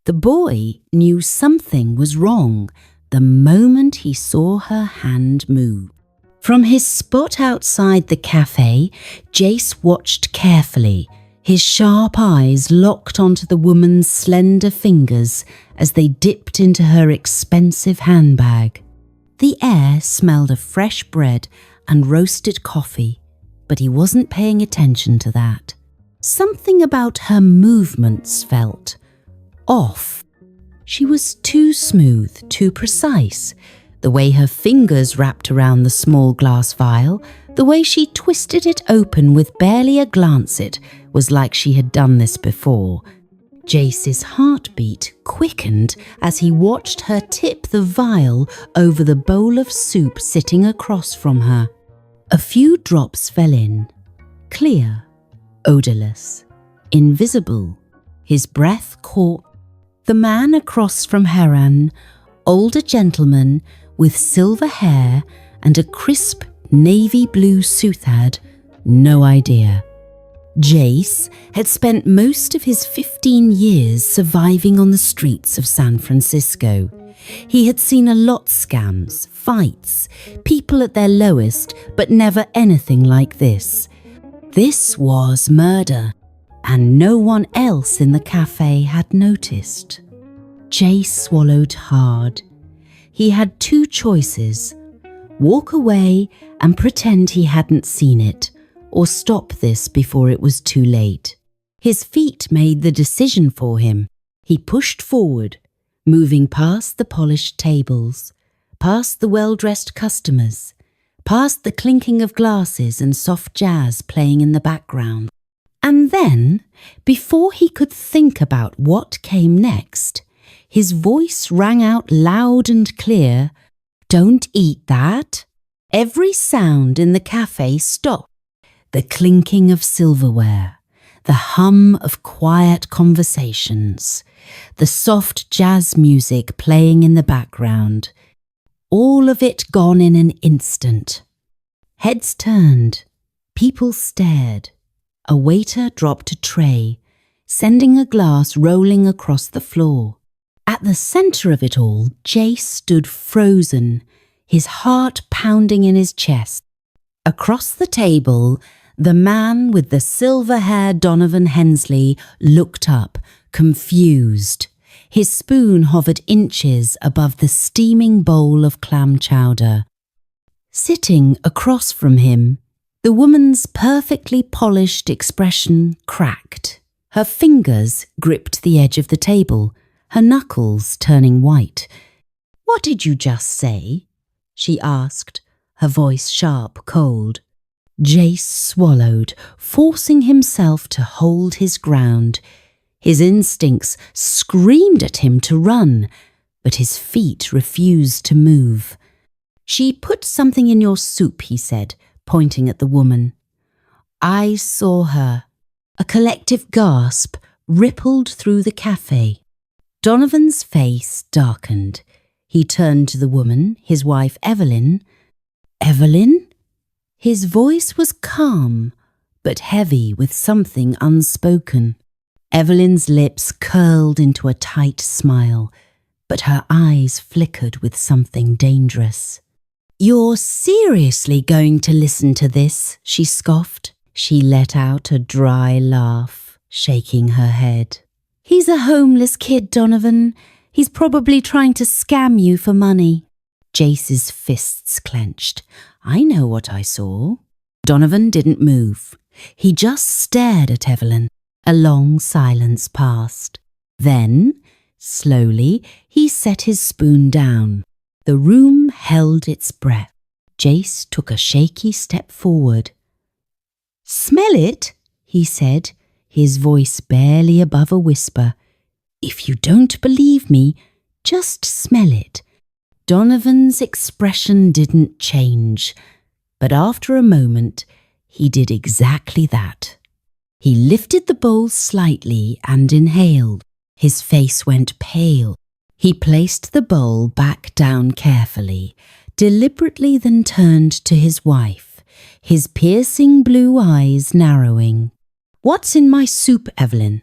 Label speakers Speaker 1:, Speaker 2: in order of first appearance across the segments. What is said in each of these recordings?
Speaker 1: The boy knew something was wrong the moment he saw her hand move. From his spot outside the café, Jace watched carefully, his sharp eyes locked onto the woman's slender fingers as they dipped into her expensive handbag. The air smelled of fresh bread and roasted coffee, but he wasn't paying attention to that. Something about her movements felt off. She was too smooth, too precise. The way her fingers wrapped around the small glass vial, the way she twisted it open with barely a glance at, was like she had done this before. Jace's heartbeat quickened as he watched her tip the vial over the bowl of soup sitting across from her. A few drops fell in, clear, odorless, invisible. His breath caught. The man across from Haran, older gentleman with silver hair and a crisp navy blue suit, had no idea. Jace had spent most of his 15 years surviving on the streets of San Francisco. He had seen a lot scams, fights, people at their lowest, but never anything like this. This was murder, and no one else in the cafe had noticed. Jace swallowed hard. He had two choices: walk away and pretend he hadn't seen it, or stop this before it was too late. His feet made the decision for him. He pushed forward, moving past the polished tables, past the well-dressed customers, past the clinking of glasses and soft jazz playing in the background. And then, before he could think about what came next, his voice rang out loud and clear, "Don't eat that." Every sound in the cafe stopped. The clinking of silverware, the hum of quiet conversations, the soft jazz music playing in the background, all of it gone in an instant. Heads turned, people stared. A waiter dropped a tray, sending a glass rolling across the floor. At the centre of it all, Jace stood frozen, his heart pounding in his chest. Across the table, the man with the silver-haired Donovan Hensley looked up, confused. His spoon hovered inches above the steaming bowl of clam chowder. Sitting across from him, the woman's perfectly polished expression cracked. Her fingers gripped the edge of the table, her knuckles turning white. "What did you just say?" she asked, her voice sharp, cold. Jace swallowed, forcing himself to hold his ground. His instincts screamed at him to run, but his feet refused to move. "She put something in your soup," he said, pointing at the woman. "I saw her." A collective gasp rippled through the cafe. Donovan's face darkened. He turned to the woman, his wife Evelyn. "Evelyn?" His voice was calm, but heavy with something unspoken. Evelyn's lips curled into a tight smile, but her eyes flickered with something dangerous. "You're seriously going to listen to this?" she scoffed. She let out a dry laugh, shaking her head. "He's a homeless kid, Donovan. He's probably trying to scam you for money." Jace's fists clenched. "I know what I saw." Donovan didn't move. He just stared at Evelyn. A long silence passed. Then, slowly, he set his spoon down. The room held its breath. Jace took a shaky step forward. "Smell it," he said, his voice barely above a whisper. "If you don't believe me, just smell it." Donovan's expression didn't change, but after a moment, he did exactly that. He lifted the bowl slightly and inhaled. His face went pale. He placed the bowl back down carefully, deliberately, then turned to his wife, his piercing blue eyes narrowing. "What's in my soup, Evelyn?"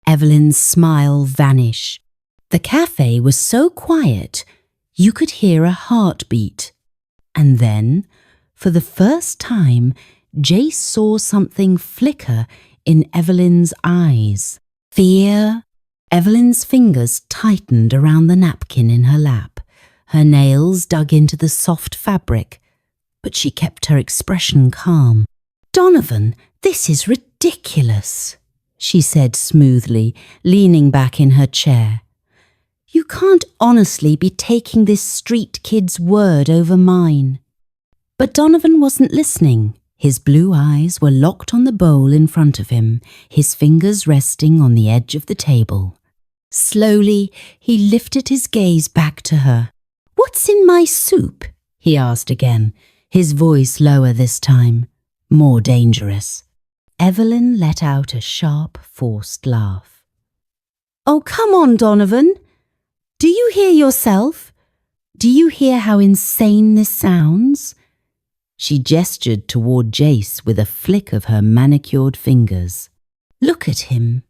Speaker 1: Evelyn's smile vanished. The cafe was so quiet you could hear a heartbeat. And then, for the first time, Jace saw something flicker in Evelyn's eyes. Fear. Evelyn's fingers tightened around the napkin in her lap. Her nails dug into the soft fabric, but she kept her expression calm. "Donovan, this is ridiculous," she said smoothly, leaning back in her chair. "You can't honestly be taking this street kid's word over mine." But Donovan wasn't listening. His blue eyes were locked on the bowl in front of him, his fingers resting on the edge of the table. Slowly, he lifted his gaze back to her. "What's in my soup?" he asked again, his voice lower this time, more dangerous. Evelyn let out a sharp, forced laugh. "Oh, come on, Donovan. Do you hear yourself? Do you hear how insane this sounds?" She gestured toward Jace with a flick of her manicured fingers. "Look at him.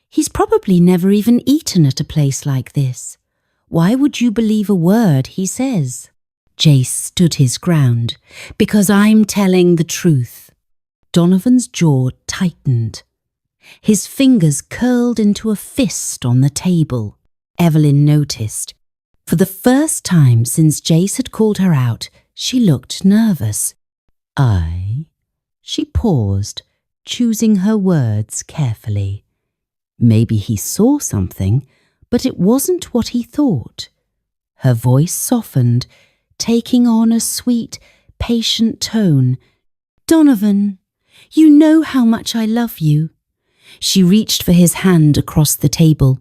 Speaker 1: He's probably never even eaten at a place like this. Why would you believe a word he says?" Jace stood his ground. "Because I'm telling the truth." Donovan's jaw tightened. His fingers curled into a fist on the table. Evelyn noticed. For the first time since Jace had called her out, she looked nervous. She paused, choosing her words carefully. Maybe he saw something, but it wasn't what he thought. Her voice softened, taking on a sweet, patient tone. "Donovan, you know how much I love you." She reached for his hand across the table.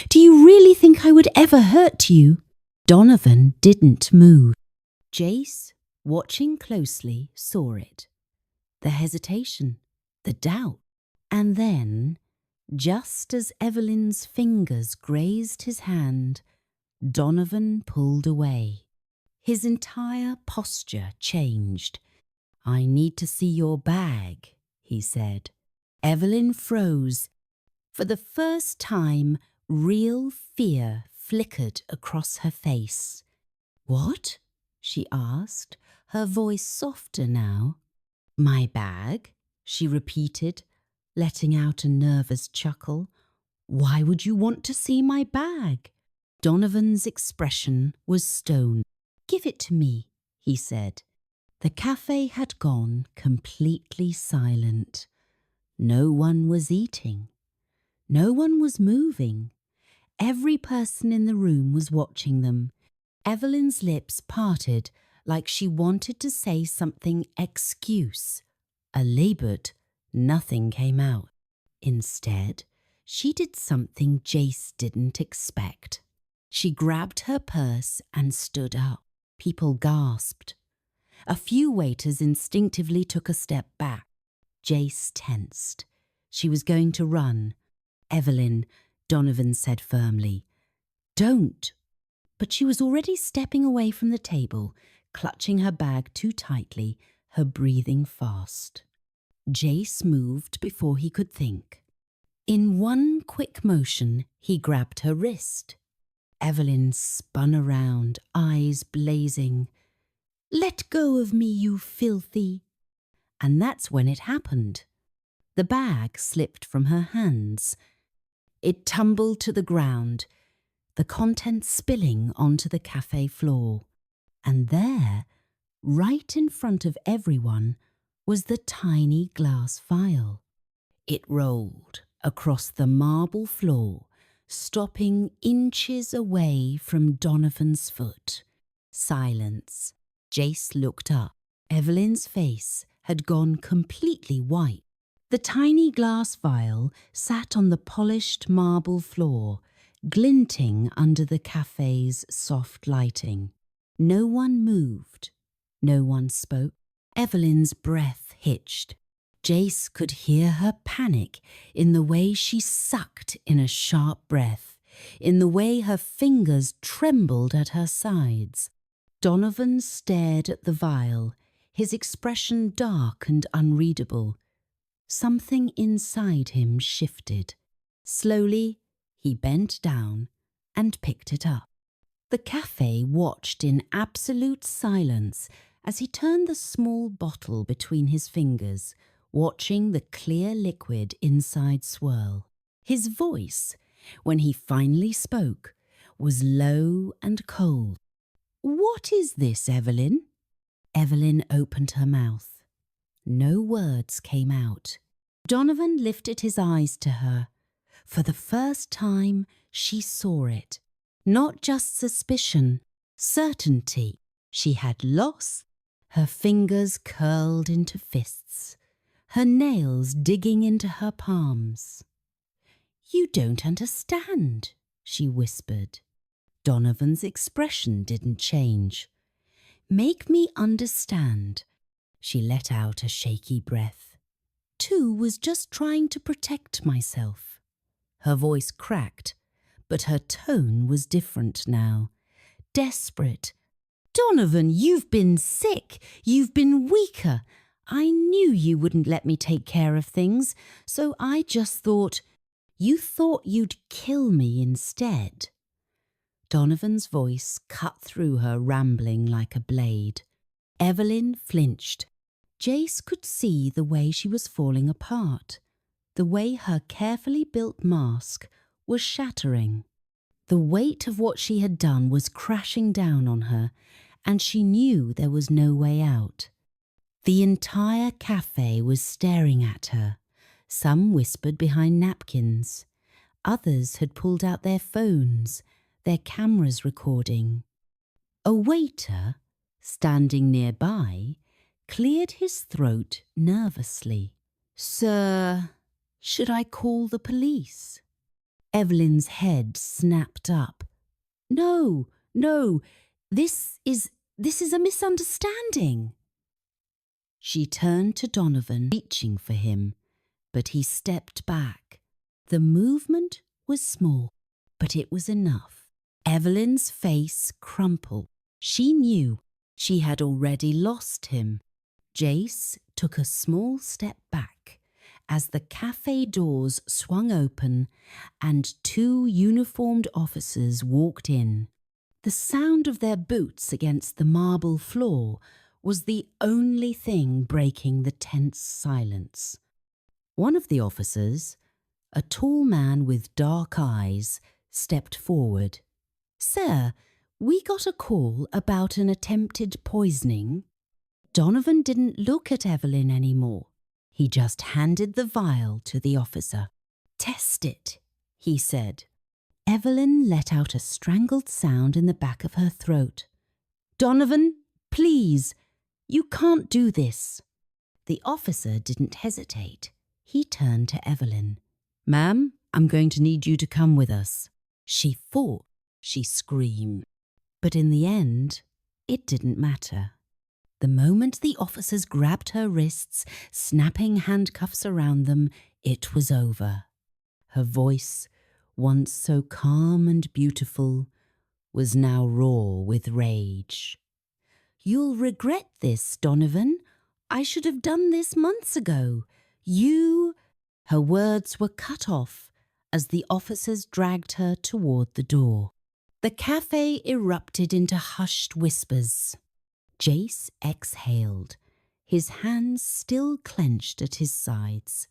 Speaker 1: "Do you really think I would ever hurt you?" Donovan didn't move. Jace, watching closely, saw it. The hesitation, the doubt. And then, just as Evelyn's fingers grazed his hand, Donovan pulled away. His entire posture changed. "I need to see your bag," he said. Evelyn froze. For the first time, real fear flickered across her face. "What?" she asked, her voice softer now. "My bag?" she repeated, letting out a nervous chuckle. "Why would you want to see my bag?" Donovan's expression was stone. "Give it to me," he said. The cafe had gone completely silent. No one was eating. No one was moving. Every person in the room was watching them. Evelyn's lips parted like she wanted to say something excuse. A labored, nothing came out. Instead, she did something Jace didn't expect. She grabbed her purse and stood up. People gasped. A few waiters instinctively took a step back. Jace tensed. She was going to run. "Evelyn," Donovan said firmly, "don't." But she was already stepping away from the table, clutching her bag too tightly, her breathing fast. Jace moved before he could think. In one quick motion, he grabbed her wrist. Evelyn spun around, eyes blazing. "Let go of me, you filthy!" And that's when it happened. The bag slipped from her hands. It tumbled to the ground, the contents spilling onto the cafe floor. And there, right in front of everyone, was the tiny glass vial. It rolled across the marble floor, stopping inches away from Donovan's foot. Silence. Jace looked up. Evelyn's face had gone completely white. The tiny glass vial sat on the polished marble floor, glinting under the cafe's soft lighting. No one moved. No one spoke. Evelyn's breath hitched. Jace could hear her panic in the way she sucked in a sharp breath, in the way her fingers trembled at her sides. Donovan stared at the vial, his expression dark and unreadable. Something inside him shifted. Slowly, he bent down, and picked it up. The café watched in absolute silence as he turned the small bottle between his fingers, watching the clear liquid inside swirl. His voice, when he finally spoke, was low and cold. "What is this, Evelyn?" Evelyn opened her mouth. No words came out. Donovan lifted his eyes to her. For the first time, she saw it. Not just suspicion, certainty. She had lost. Her fingers curled into fists, her nails digging into her palms. "You don't understand," she whispered. Donovan's expression didn't change. "Make me understand." She let out a shaky breath. "Two was just trying to protect myself." Her voice cracked, but her tone was different now. Desperate. "Donovan, you've been sick. You've been weaker. I knew you wouldn't let me take care of things, so I just thought... You thought you'd kill me instead." Donovan's voice cut through her rambling like a blade. Evelyn flinched. Jace could see the way she was falling apart, the way her carefully built mask was shattering. The weight of what she had done was crashing down on her, and she knew there was no way out. The entire café was staring at her. Some whispered behind napkins. Others had pulled out their phones, their cameras recording. A waiter, standing nearby, cleared his throat nervously. "Sir, should I call the police?" Evelyn's head snapped up. No, this is a misunderstanding." She turned to Donovan, reaching for him, but he stepped back. The movement was small, but it was enough. Evelyn's face crumpled. She knew she had already lost him. Jace took a small step back as the cafe doors swung open and two uniformed officers walked in. The sound of their boots against the marble floor was the only thing breaking the tense silence. One of the officers, a tall man with dark eyes, stepped forward. "Sir, we got a call about an attempted poisoning." Donovan didn't look at Evelyn anymore. He just handed the vial to the officer. "Test it," he said. Evelyn let out a strangled sound in the back of her throat. "Donovan, please, you can't do this." The officer didn't hesitate. He turned to Evelyn. "Ma'am, I'm going to need you to come with us." She fought. She screamed. But in the end, it didn't matter. The moment the officers grabbed her wrists, snapping handcuffs around them, it was over. Her voice, once so calm and beautiful, was now raw with rage. "You'll regret this, Donovan. I should have done this months ago. You..." Her words were cut off as the officers dragged her toward the door. The cafe erupted into hushed whispers. Jace exhaled, his hands still clenched at his sides.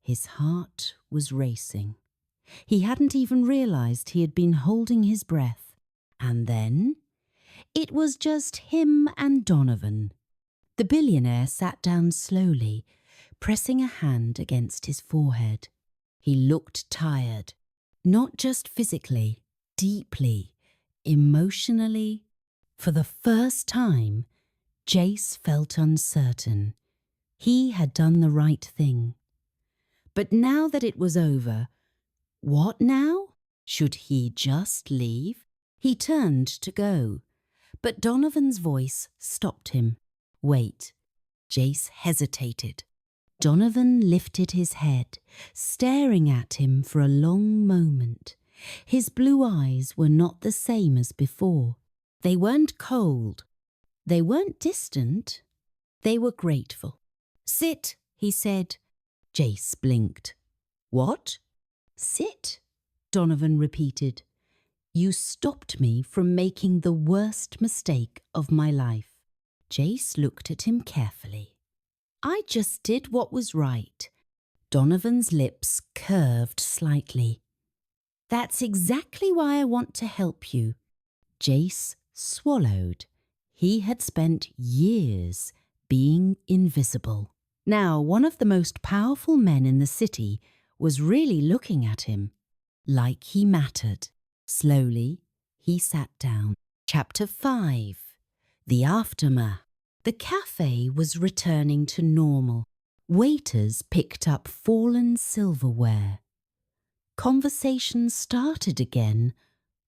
Speaker 1: His heart was racing. He hadn't even realized he had been holding his breath. And then, it was just him and Donovan. The billionaire sat down slowly, pressing a hand against his forehead. He looked tired, not just physically, deeply, emotionally. For the first time, Jace felt uncertain. He had done the right thing. But now that it was over, what now? Should he just leave? He turned to go, but Donovan's voice stopped him. "Wait." Jace hesitated. Donovan lifted his head, staring at him for a long moment. His blue eyes were not the same as before. They weren't cold. They weren't distant. They were grateful. "Sit," he said. Jace blinked. "What?" "Sit," Donovan repeated. You stopped me from making the worst mistake of my life. Jace looked at him carefully. I just did what was right. Donovan's lips curved slightly. That's exactly why I want to help you. Jace swallowed. He had spent years being invisible. Now, one of the most powerful men in the city was really looking at him, like he mattered. Slowly, he sat down. Chapter 5. The Aftermath. The cafe was returning to normal. Waiters picked up fallen silverware. Conversation started again,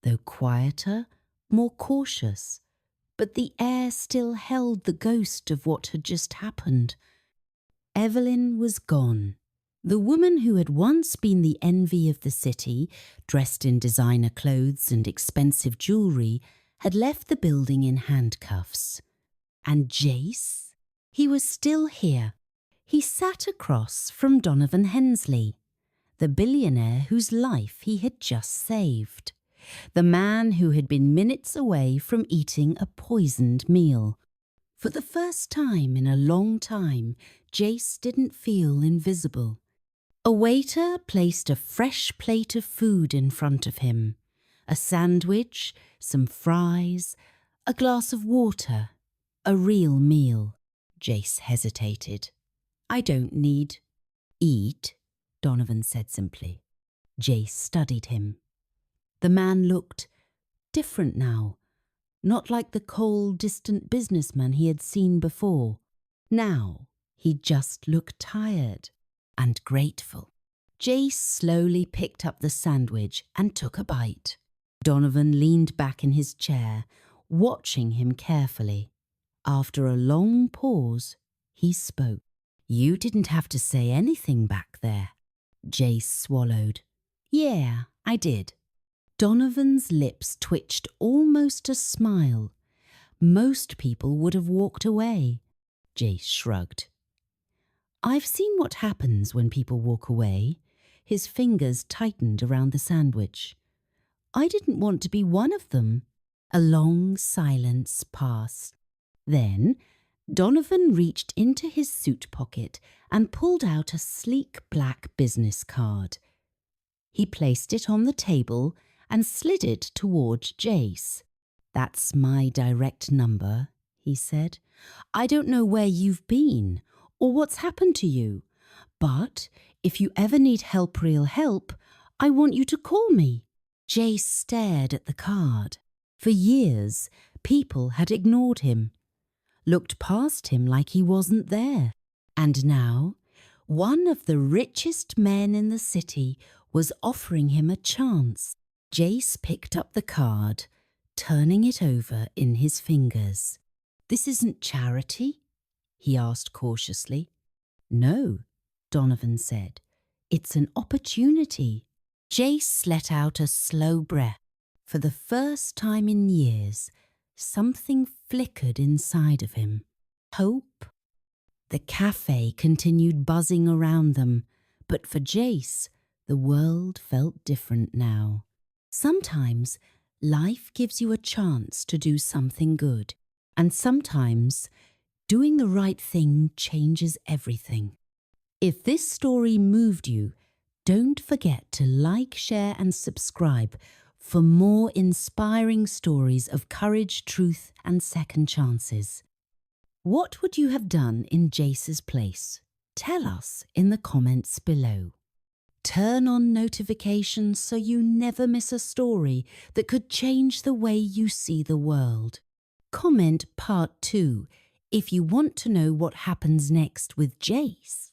Speaker 1: though quieter, more cautious. But the air still held the ghost of what had just happened. Evelyn was gone. The woman who had once been the envy of the city, dressed in designer clothes and expensive jewellery, had left the building in handcuffs. And Jace? He was still here. He sat across from Donovan Hensley, the billionaire whose life he had just saved. The man who had been minutes away from eating a poisoned meal. For the first time in a long time, Jace didn't feel invisible. A waiter placed a fresh plate of food in front of him. A sandwich, some fries, a glass of water. A real meal. Jace hesitated. I don't need. Eat, Donovan said simply. Jace studied him. The man looked different now, not like the cold, distant businessman he had seen before. Now he just looked tired and grateful. Jace slowly picked up the sandwich and took a bite. Donovan leaned back in his chair, watching him carefully. After a long pause, he spoke. You didn't have to say anything back there. Jace swallowed. Yeah, I did. Donovan's lips twitched almost a smile. Most people would have walked away. Jace shrugged. I've seen what happens when people walk away. His fingers tightened around the sandwich. I didn't want to be one of them. A long silence passed. Then Donovan reached into his suit pocket and pulled out a sleek black business card. He placed it on the table and slid it towards Jace. That's my direct number, he said. I don't know where you've been or what's happened to you, but if you ever need help, real help, I want you to call me. Jace stared at the card. For years, people had ignored him, looked past him like he wasn't there. And now, one of the richest men in the city was offering him a chance. Jace picked up the card, turning it over in his fingers. This isn't charity? He asked cautiously. No, Donovan said. It's an opportunity. Jace let out a slow breath. For the first time in years, something flickered inside of him. Hope? The cafe continued buzzing around them, but for Jace, the world felt different now. Sometimes life gives you a chance to do something good, and sometimes doing the right thing changes everything. If this story moved you, don't forget to like, share, and subscribe for more inspiring stories of courage, truth, and second chances. What would you have done in Jace's place? Tell us in the comments below. Turn on notifications so you never miss a story that could change the way you see the world. Comment part 2 if you want to know what happens next with Jace.